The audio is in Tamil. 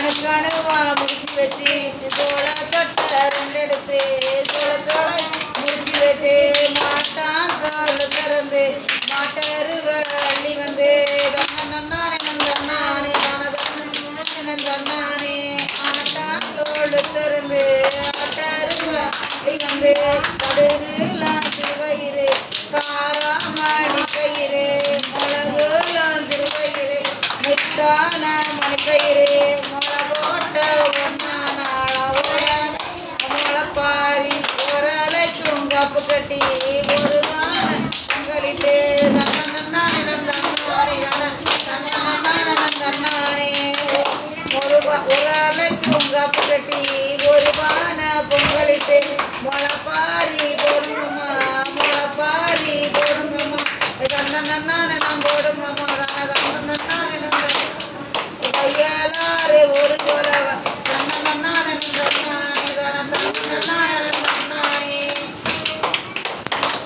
கணுவா முடிச்சு வச்சு சோள தொட்ட ரெண்டெடுத்து சோளத்தோட முடிச்சு வச்சு மாட்டான் தோல் திறந்து மாட்டருவ அள்ளி வந்து தன்னானே நந்தானே நந்தானே ஆட்டான் தோல் திறந்து ஆட்டருவ அள்ளி வந்து கடுகுலாம் திருவயிறு காராமணி கயிறு மிளகுலாம் திருவயிறு முத்தான மணிக்கயிறு முளை போட்ட முளைப்பாரி குரலைக்கும் கப்பு கட்டி ஒரு பொங்கலிட்டு உரலைக்கும் கப்பு கட்டி ஒரு பானை பொங்கலிட்டு முளைப்பாரி போடுங்கம்மா முளைப்பாரி போடுங்கம்மா தன்னானே நான் போடுங்கம்மா